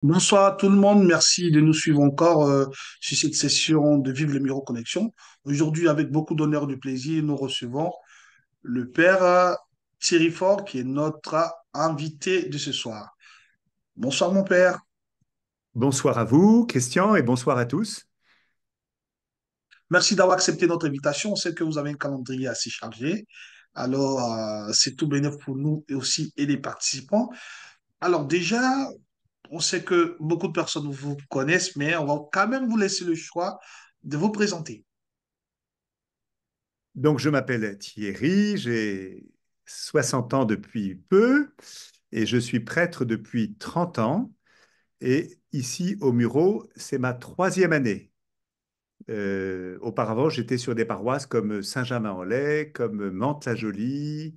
Bonsoir à tout le monde, merci de nous suivre encore sur cette session de Vive le Miro Connexion. Aujourd'hui, avec beaucoup d'honneur et de plaisir, nous recevons le père Thierry Fort, qui est notre invité de ce soir. Bonsoir mon père, Bonsoir à vous, Christian, et bonsoir à tous. merci d'avoir accepté notre invitation. On sait que vous avez un calendrier assez chargé, alors c'est tout bénéf pour nous et aussi et les participants. Alors déjà, on sait que beaucoup de personnes vous connaissent, mais on va quand même vous laisser le choix de vous présenter. Donc, je m'appelle Thierry, j'ai 60 ans depuis peu et je suis prêtre depuis 30 ans. Et ici, au Murau, c'est ma troisième année. Auparavant, j'étais sur des paroisses comme Saint-Germain-en-Laye, comme Mantes-la-Jolie,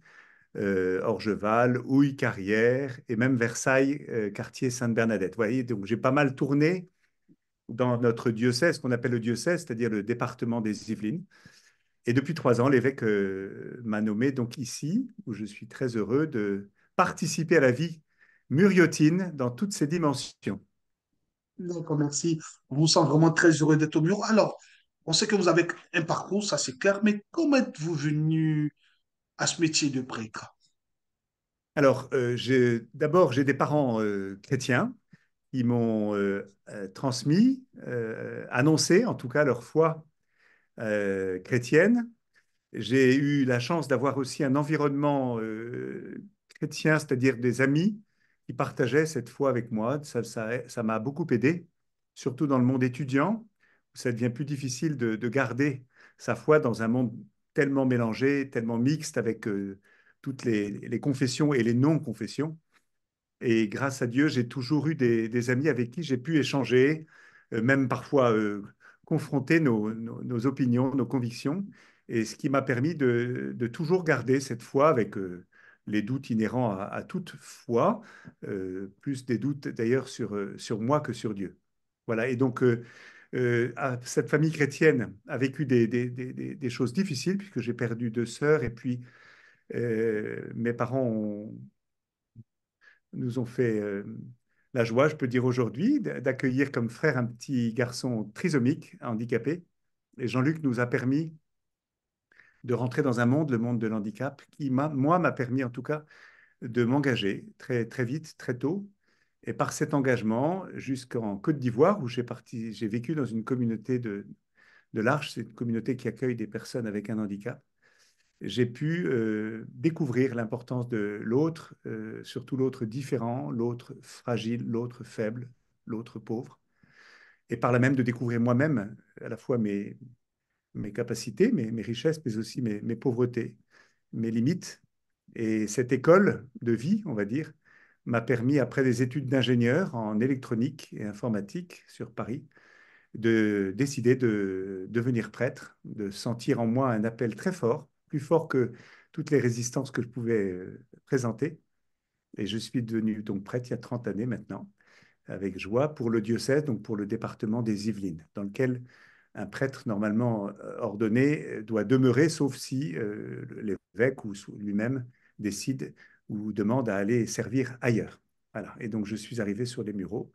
Orgeval, Houille, Carrière et même Versailles, quartier Sainte-Bernadette. Vous voyez, donc j'ai pas mal tourné dans notre diocèse, qu'on appelle le diocèse, c'est-à-dire le département des Yvelines. Et depuis 3 ans, l'évêque m'a nommé donc ici, où je suis très heureux de participer à la vie muriotine dans toutes ses dimensions. D'accord, merci. On vous sent vraiment très heureux d'être au bureau. Alors, on sait que vous avez un parcours, ça c'est clair, mais comment êtes-vous venu à ce métier de prêtre? Alors, d'abord, j'ai des parents chrétiens qui m'ont transmis, annoncé en tout cas leur foi chrétienne. J'ai eu la chance d'avoir aussi un environnement chrétien, c'est-à-dire des amis qui partageaient cette foi avec moi. Ça m'a beaucoup aidé, surtout dans le monde étudiant, où ça devient plus difficile de garder sa foi dans un monde tellement mélangé, tellement mixte avec toutes les confessions et les non-confessions. Et grâce à Dieu, j'ai toujours eu des amis avec qui j'ai pu échanger, même parfois confronter nos opinions, nos convictions, et ce qui m'a permis de toujours garder cette foi avec les doutes inhérents à toute foi, plus des doutes d'ailleurs sur moi que sur Dieu. Voilà, et donc cette famille chrétienne a vécu des choses difficiles, puisque j'ai perdu 2 sœurs, et puis mes parents nous ont fait la joie, je peux dire aujourd'hui, d'accueillir comme frère un petit garçon trisomique, handicapé. Et Jean-Luc nous a permis de rentrer dans un monde, le monde de l'handicap, qui moi m'a permis en tout cas de m'engager très très vite, très tôt. Et par cet engagement, jusqu'en Côte d'Ivoire, où j'ai vécu dans une communauté de l'Arche, c'est une communauté qui accueille des personnes avec un handicap. J'ai pu découvrir l'importance de l'autre, surtout l'autre différent, l'autre fragile, l'autre faible, l'autre pauvre, et par là même de découvrir moi-même à la fois mes capacités, mes richesses, mais aussi mes pauvretés, mes limites. Et cette école de vie, on va dire, m'a permis, après des études d'ingénieur en électronique et informatique sur Paris, de décider de devenir prêtre, de sentir en moi un appel très fort, plus fort que toutes les résistances que je pouvais présenter. Et je suis devenu donc prêtre il y a 30 années maintenant, avec joie, pour le diocèse, donc pour le département des Yvelines, dans lequel un prêtre normalement ordonné doit demeurer, sauf si l'évêque ou lui-même décide ou demande à aller servir ailleurs. Voilà. Et donc je suis arrivé sur les Mureaux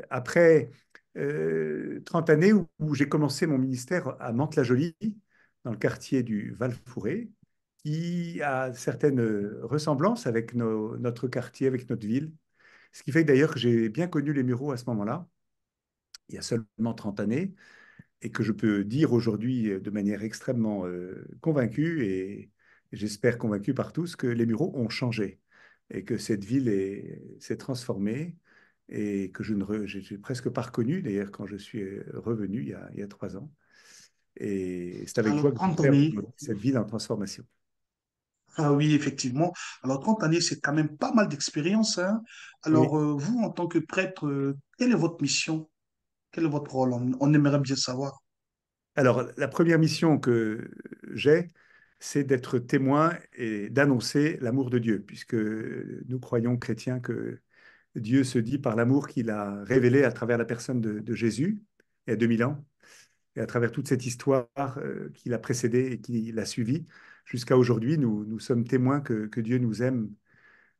après 30 années où j'ai commencé mon ministère à Mantes-la-Jolie, dans le quartier du Val-Fouré, qui a certaines ressemblances avec notre quartier, avec notre ville. Ce qui fait d'ailleurs que j'ai bien connu les Mureaux à ce moment-là, il y a seulement 30 années, et que je peux dire aujourd'hui de manière extrêmement convaincue, et j'espère convaincue par tous, que les Mureaux ont changé, et que cette ville s'est transformée, et que j'ai presque pas reconnu, d'ailleurs, quand je suis revenu il y a 3 ans. Et c'est avec joie Alors, que 30 j'observe années, cette ville en transformation. ah oui, effectivement. Alors, 30 années, c'est quand même pas mal d'expérience, hein. Alors, Oui. vous, en tant que prêtre, quelle est votre mission? Quel est votre rôle? On aimerait bien savoir. Alors, la première mission que j'ai, c'est d'être témoin et d'annoncer l'amour de Dieu, puisque nous croyons chrétiens que Dieu se dit par l'amour qu'il a révélé à travers la personne de Jésus, il y a 2000 ans, et à travers toute cette histoire qui l'a précédé et qui l'a suivi, jusqu'à aujourd'hui, nous sommes témoins que Dieu nous aime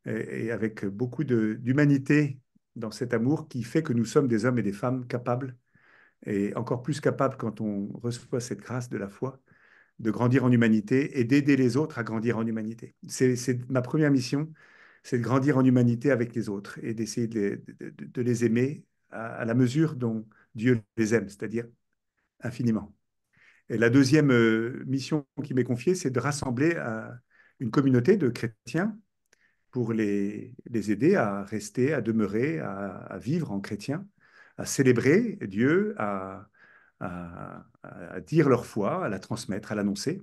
et avec beaucoup d'humanité dans cet amour qui fait que nous sommes des hommes et des femmes capables, et encore plus capables quand on reçoit cette grâce de la foi, de grandir en humanité et d'aider les autres à grandir en humanité. C'est ma première mission, c'est de grandir en humanité avec les autres et d'essayer de les aimer à la mesure dont Dieu les aime, c'est-à-dire infiniment. Et la deuxième mission qui m'est confiée, c'est de rassembler une communauté de chrétiens pour les aider à rester, à demeurer, à vivre en chrétien, à célébrer Dieu, à dire leur foi, à la transmettre, à l'annoncer.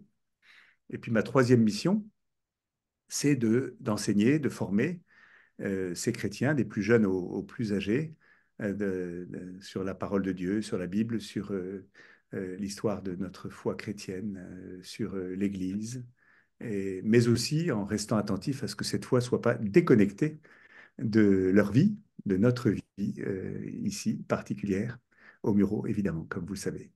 Et puis ma troisième mission, c'est d'enseigner, de former ces chrétiens, des plus jeunes aux plus âgés, sur la parole de Dieu, sur la Bible, sur l'histoire de notre foi chrétienne, sur l'Église, mais aussi en restant attentif à ce que cette foi ne soit pas déconnectée de leur vie, de notre vie ici particulière, au Muro, évidemment, comme vous le savez.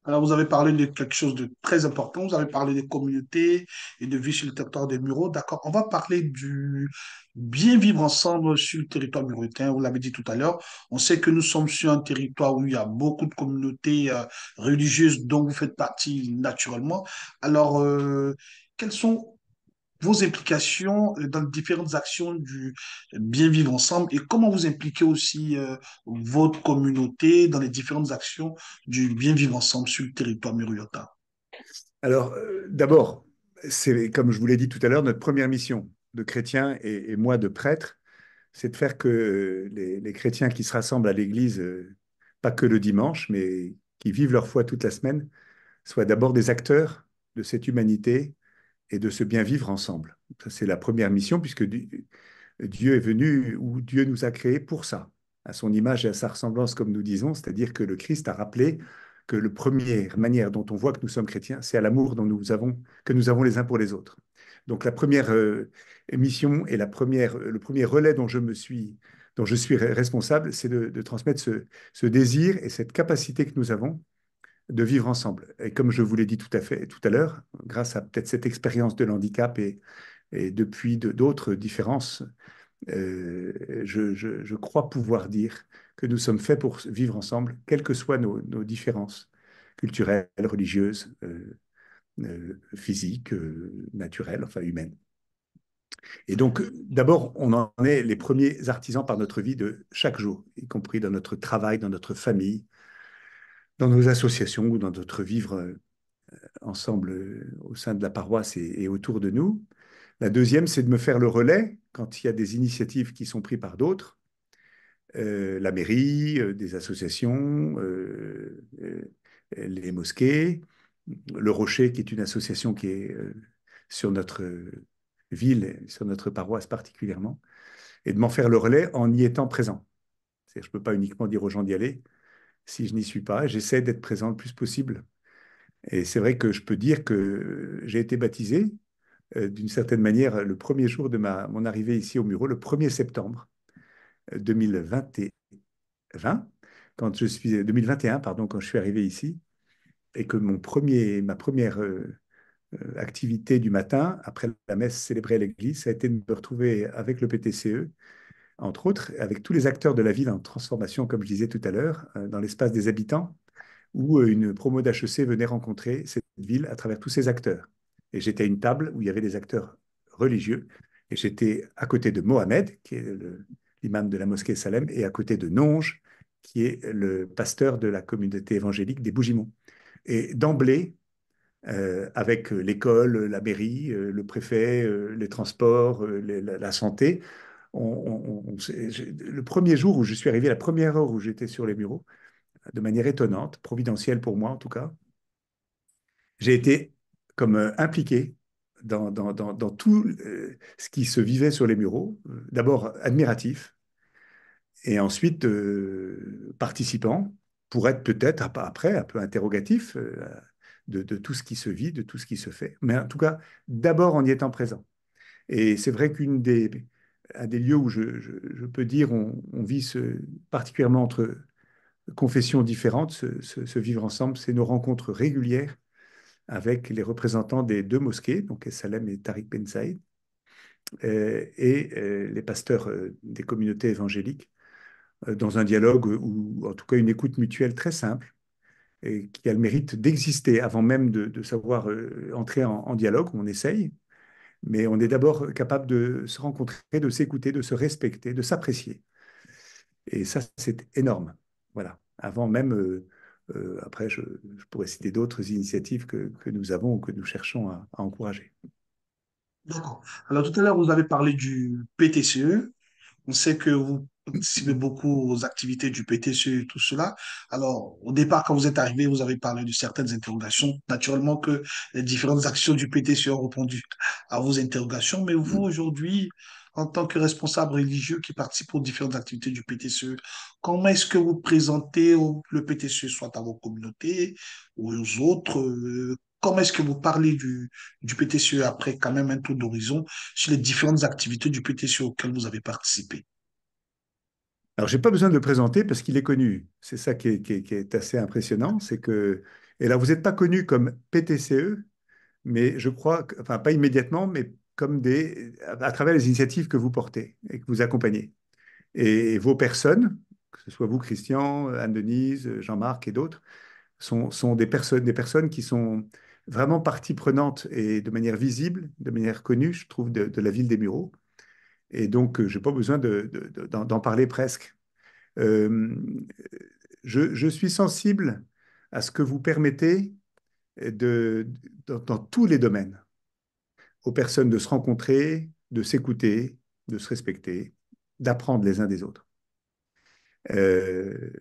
Alors, vous avez parlé de quelque chose de très important. Vous avez parlé des communautés et de vie sur le territoire des Mureaux. D'accord. On va parler du bien vivre ensemble sur le territoire mureautain. Vous l'avez dit tout à l'heure. On sait que nous sommes sur un territoire où il y a beaucoup de communautés religieuses dont vous faites partie naturellement. Alors, quelles sont vos implications dans les différentes actions du bien vivre ensemble et comment vous impliquez aussi votre communauté dans les différentes actions du bien vivre ensemble sur le territoire muruyota. Alors, d'abord, c'est comme je vous l'ai dit tout à l'heure, notre première mission de chrétien et moi de prêtre, c'est de faire que les chrétiens qui se rassemblent à l'église, pas que le dimanche, mais qui vivent leur foi toute la semaine, soient d'abord des acteurs de cette humanité et de ce bien vivre ensemble. Ça, c'est la première mission, puisque Dieu est venu, ou Dieu nous a créés pour ça, à son image et à sa ressemblance, comme nous disons, c'est-à-dire que le Christ a rappelé que la première manière dont on voit que nous sommes chrétiens, c'est à l'amour que nous avons les uns pour les autres. Donc la première mission et le premier relais dont je suis responsable, c'est de transmettre ce désir et cette capacité que nous avons de vivre ensemble. Et comme je vous l'ai dit tout à l'heure, grâce à peut-être cette expérience de l'handicap et depuis d'autres différences, je crois pouvoir dire que nous sommes faits pour vivre ensemble, quelles que soient nos différences culturelles, religieuses, physiques, naturelles, enfin humaines. Et donc, d'abord, on en est les premiers artisans par notre vie de chaque jour, y compris dans notre travail, dans notre famille, dans nos associations ou dans notre vivre ensemble au sein de la paroisse et autour de nous. La deuxième, c'est de me faire le relais quand il y a des initiatives qui sont prises par d'autres, la mairie, des associations, les mosquées, le Rocher, qui est une association qui est sur notre ville, sur notre paroisse particulièrement, et de m'en faire le relais en y étant présent. C'est-à-dire, je ne peux pas uniquement dire aux gens d'y aller si je n'y suis pas. J'essaie d'être présent le plus possible. Et c'est vrai que je peux dire que j'ai été baptisé d'une certaine manière le premier jour de mon arrivée ici au Muro, le 1er septembre 2020, quand je suis 2021, pardon, quand je suis arrivé ici, et que ma première activité du matin, après la messe célébrée à l'église, ça a été de me retrouver avec le PTCE, entre autres, avec tous les acteurs de la ville en transformation, comme je disais tout à l'heure, dans l'espace des habitants, où une promo d'HEC venait rencontrer cette ville à travers tous ces acteurs. Et j'étais à une table où il y avait des acteurs religieux, et j'étais à côté de Mohamed, qui est l'imam de la mosquée Salem, et à côté de Nonge, qui est le pasteur de la communauté évangélique des Bougiemont. Et d'emblée, avec l'école, la mairie, le préfet, les transports, la santé, le premier jour où je suis arrivé, la première heure où j'étais sur les bureaux, de manière étonnante, providentielle pour moi en tout cas, j'ai été comme impliqué dans tout ce qui se vivait sur les bureaux. D'abord admiratif et ensuite participant pour être peut-être après un peu interrogatif de tout ce qui se vit, de tout ce qui se fait. Mais en tout cas, d'abord en y étant présent. Et c'est vrai un des lieux où je peux dire on vit particulièrement entre confessions différentes, se vivre ensemble, c'est nos rencontres régulières avec les représentants des deux mosquées, donc Salem et Tariq Ben Saïd, et les pasteurs des communautés évangéliques dans un dialogue ou en tout cas une écoute mutuelle très simple et qui a le mérite d'exister avant même de savoir entrer en dialogue. On essaye, mais on est d'abord capable de se rencontrer, de s'écouter, de se respecter, de s'apprécier. Et ça, c'est énorme. Voilà. Avant même, après, je pourrais citer d'autres initiatives que nous avons ou que nous cherchons à encourager. D'accord. Alors, tout à l'heure, vous avez parlé du PTCE. On sait que vous participez beaucoup aux activités du PTCE et tout cela. Alors, au départ, quand vous êtes arrivé, vous avez parlé de certaines interrogations. Naturellement que les différentes actions du PTCE ont répondu à vos interrogations. Mais vous, aujourd'hui, en tant que responsable religieux qui participe aux différentes activités du PTCE, comment est-ce que vous présentez le PTCE, soit à vos communautés ou aux autres? Comment est-ce que vous parlez du PTCE après quand même un tour d'horizon sur les différentes activités du PTCE auxquelles vous avez participé? Alors, j'ai pas besoin de le présenter parce qu'il est connu. C'est ça qui est assez impressionnant, c'est que, et là, vous n'êtes pas connu comme PTCE, mais je crois, enfin, pas immédiatement, mais comme à travers les initiatives que vous portez et que vous accompagnez. Et vos personnes, que ce soit vous, Christian, Anne-Denise, Jean-Marc et d'autres, sont des personnes qui sont vraiment partie prenante et de manière visible, de manière connue, je trouve, de la ville des Mureaux. Et donc, je n'ai pas besoin d'en parler presque. Euh, je suis sensible à ce que vous permettez dans tous les domaines aux personnes de se rencontrer, de s'écouter, de se respecter, d'apprendre les uns des autres. Euh,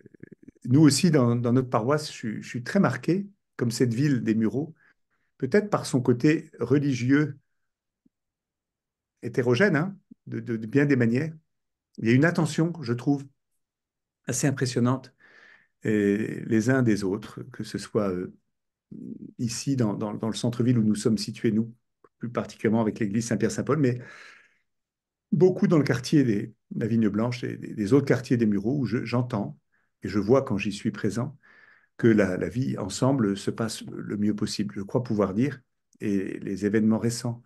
Nous aussi, dans notre paroisse, je suis très marqué, comme cette ville des Mureaux, peut-être par son côté religieux hétérogène, hein, de bien des manières. Il y a une attention, je trouve, assez impressionnante les uns des autres, que ce soit ici dans le centre-ville où nous sommes situés, nous, plus particulièrement avec l'église Saint-Pierre-Saint-Paul, mais beaucoup dans le quartier de la Vigne Blanche et des autres quartiers des Mureaux où j'entends et je vois quand j'y suis présent que la vie ensemble se passe le mieux possible. Je crois pouvoir dire, et les événements récents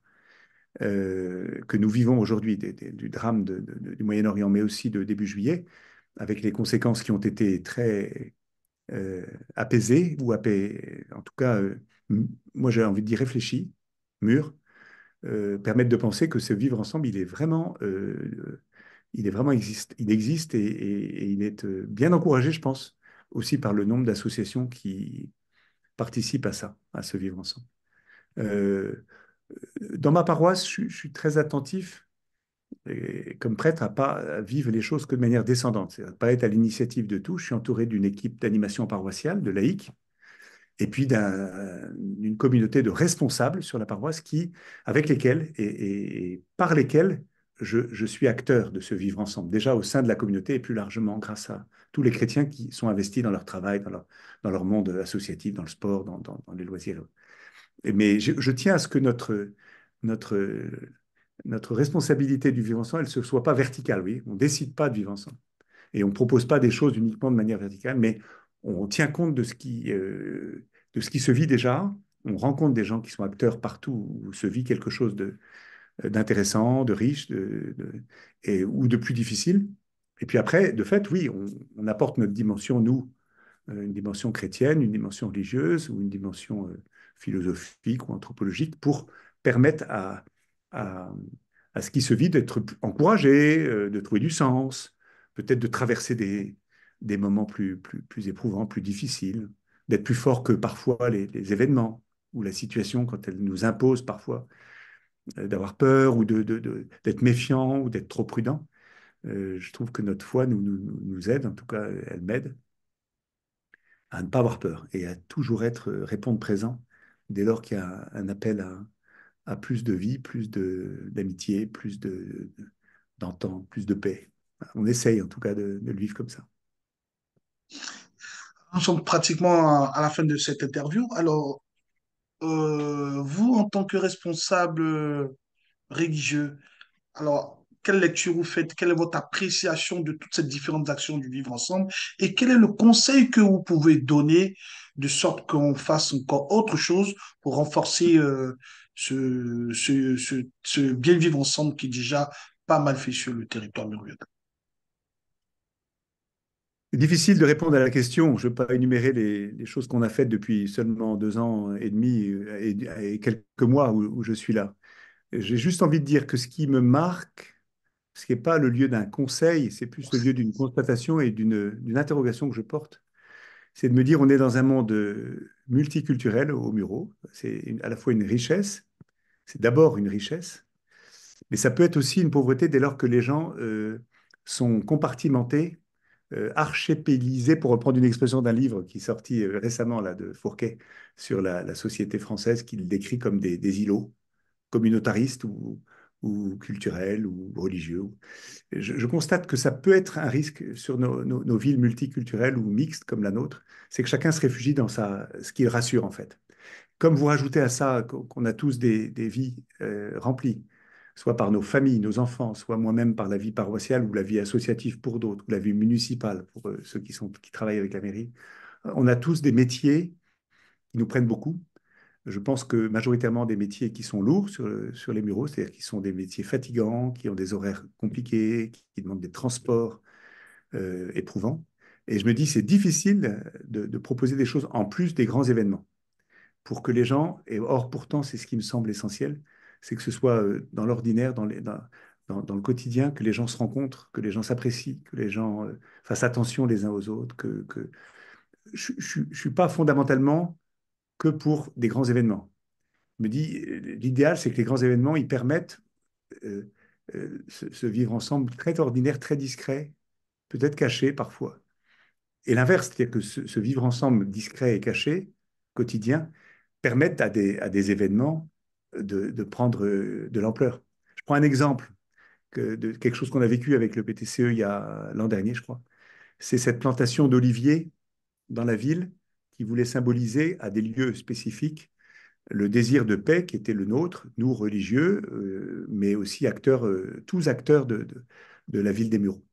que nous vivons aujourd'hui, du drame du Moyen-Orient, mais aussi de début juillet, avec les conséquences qui ont été très apaisées, en tout cas, moi j'ai envie de dire réfléchies, mûres, permettent de penser que ce vivre ensemble, il est vraiment existe, il existe et il est bien encouragé, je pense, aussi par le nombre d'associations qui participent à ça, à ce vivre ensemble. Euh, dans ma paroisse, je suis très attentif, comme prêtre, à vivre les choses que de manière descendante, c'est-à-dire pas être à l'initiative de tout. Je suis entouré d'une équipe d'animation paroissiale, de laïcs, et puis d'une communauté de responsables sur la paroisse avec lesquels et par lesquels je suis acteur de ce vivre ensemble, déjà au sein de la communauté et plus largement grâce à tous les chrétiens qui sont investis dans leur travail, dans leur monde associatif, dans le sport, dans les loisirs. Mais je tiens à ce que notre, notre responsabilité du vivre ensemble, elle ne soit pas verticale, oui. On ne décide pas de vivre ensemble. Et on ne propose pas des choses uniquement de manière verticale, mais on tient compte de ce qui se vit déjà. On rencontre des gens qui sont acteurs partout où se vit quelque chose d'intéressant, de riche ou de plus difficile. Et puis après, de fait, oui, on apporte notre dimension, nous, une dimension chrétienne, une dimension religieuse ou une dimension philosophique ou anthropologique pour permettre à, à ce qui se vit d'être encouragé, de trouver du sens, peut-être de traverser des moments plus éprouvants, plus difficiles, d'être plus fort que parfois les événements ou la situation quand elle nous impose parfois d'avoir peur ou d'être méfiant ou d'être trop prudent. Je trouve que notre foi nous aide, en tout cas elle m'aide à ne pas avoir peur et à toujours répondre présent dès lors qu'il y a un appel à plus de vie, plus d'amitié, d'entente, plus de paix. On essaye en tout cas de le vivre comme ça. Nous sommes pratiquement à la fin de cette interview. Alors, vous, en tant que responsable religieux, alors, quelle lecture vous faites? Quelle est votre appréciation de toutes ces différentes actions du vivre ensemble? Et quel est le conseil que vous pouvez donner de sorte qu'on fasse encore autre chose pour renforcer ce bien vivre ensemble qui est déjà pas mal fait sur le territoire muriel. C'est difficile de répondre à la question. Je ne veux pas énumérer les choses qu'on a faites depuis seulement 2 ans et demi et quelques mois où je suis là. J'ai juste envie de dire que ce qui me marque, ce qui n'est pas le lieu d'un conseil, c'est plus le lieu d'une constatation et d'une interrogation que je porte. C'est de me dire, on est dans un monde multiculturel au Murau. À la fois une richesse, c'est d'abord une richesse, mais ça peut être aussi une pauvreté dès lors que les gens sont compartimentés, archipélisés, pour reprendre une expression d'un livre qui est sorti récemment là, de Fourquet sur la société française, qu'il décrit comme des îlots communautaristes ou culturels ou religieux. Je constate que ça peut être un risque sur nos villes multiculturelles ou mixtes comme la nôtre, c'est que chacun se réfugie dans ce qui le rassure en fait. Comme vous rajoutez à ça qu'on a tous des vies remplies, soit par nos familles, nos enfants, soit moi-même par la vie paroissiale ou la vie associative pour d'autres, ou la vie municipale pour ceux qui travaillent avec la mairie, on a tous des métiers qui nous prennent beaucoup. Je pense que majoritairement des métiers qui sont lourds sur les bureaux, c'est-à-dire qui sont des métiers fatigants, qui ont des horaires compliqués, qui demandent des transports éprouvants. Et je me dis, c'est difficile de proposer des choses en plus des grands événements pour que les gens, et or pourtant c'est ce qui me semble essentiel, c'est que ce soit dans l'ordinaire, dans le quotidien, que les gens se rencontrent, que les gens s'apprécient, que les gens fassent attention les uns aux autres, que... Je suis pas fondamentalement que pour des grands événements. Je me dis, l'idéal, c'est que les grands événements, ils permettent euh, ce vivre ensemble très ordinaire, très discret, peut-être caché parfois. Et l'inverse, c'est-à-dire que ce vivre ensemble discret et caché, quotidien, permettent à des événements de prendre de l'ampleur. Je prends un exemple de quelque chose qu'on a vécu avec le PTCE il y a l'an dernier, je crois. C'est cette plantation d'oliviers dans la ville qui voulait symboliser à des lieux spécifiques le désir de paix qui était le nôtre, nous religieux, mais aussi acteurs, tous acteurs de la ville des Mureaux.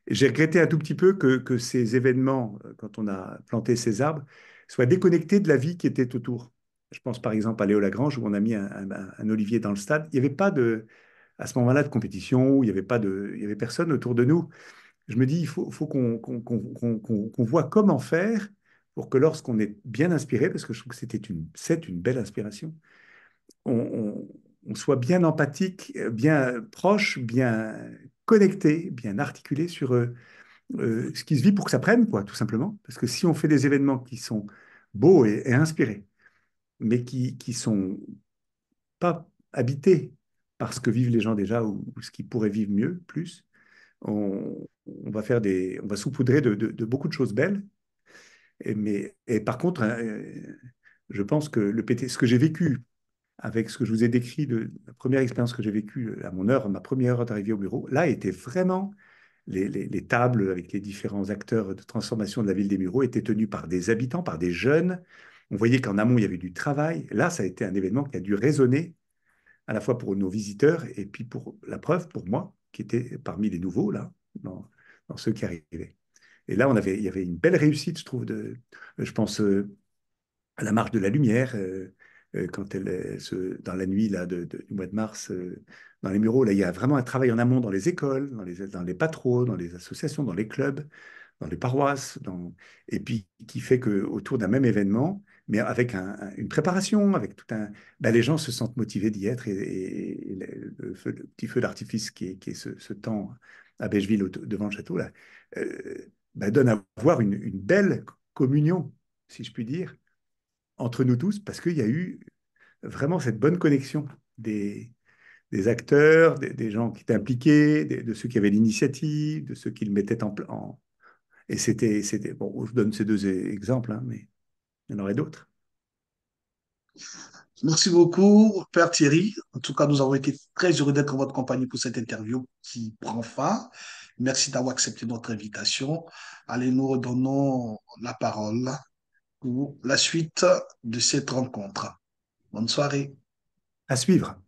J'ai regretté un tout petit peu que ces événements, quand on a planté ces arbres, soient déconnectés de la vie qui était autour. Je pense par exemple à Léo Lagrange où on a mis un olivier dans le stade. Il n'y avait pas à ce moment-là de compétition, il y avait personne autour de nous. Je me dis, il faut qu'on voit comment faire pour que lorsqu'on est bien inspiré, parce que je trouve que c'est une belle inspiration, on, on- on soit bien empathique, bien proche, bien connecté, bien articulé sur ce qui se vit pour que ça prenne, quoi, tout simplement. Parce que si on fait des événements qui sont beaux et inspirés, mais qui sont pas habités par ce que vivent les gens déjà ou ce qu'ils pourraient vivre mieux, plus, on va saupoudrer de beaucoup de choses belles. Et par contre, je pense que ce que j'ai vécu avec ce que je vous ai décrit de la première expérience que j'ai vécue à ma première heure d'arrivée au bureau, là était vraiment les tables avec les différents acteurs de transformation de la ville des Mureaux étaient tenues par des habitants, par des jeunes. On voyait qu'en amont, il y avait du travail. Là, ça a été un événement qui a dû résonner à la fois pour nos visiteurs et puis pour la preuve, pour moi, qui était parmi les nouveaux, là, dans ceux qui arrivaient. Et là, il y avait une belle réussite, je trouve, je pense à la marche de la lumière, quand dans la nuit là, du mois de mars, dans les Mureaux, là, il y a vraiment un travail en amont dans les écoles, dans les patros, dans les associations, dans les clubs, dans les paroisses, et puis qui fait qu'autour d'un même événement, mais avec une préparation, avec ben, les gens se sentent motivés d'y être et le petit feu d'artifice qui est ce temps à Belleville devant le château, là, ben, donne à voir une belle communion, si je puis dire, entre nous tous, parce qu'il y a eu vraiment cette bonne connexion des acteurs, des gens qui étaient impliqués, de ceux qui avaient l'initiative, de ceux qui le mettaient en. Et bon, je donne ces deux exemples, hein, mais il y en aurait d'autres. Merci beaucoup, Père Thierry. En tout cas, nous avons été très heureux d'être en votre compagnie pour cette interview qui prend fin. Merci d'avoir accepté notre invitation. Allez, nous redonnons la parole pour la suite de cette rencontre. Bonne soirée. À suivre.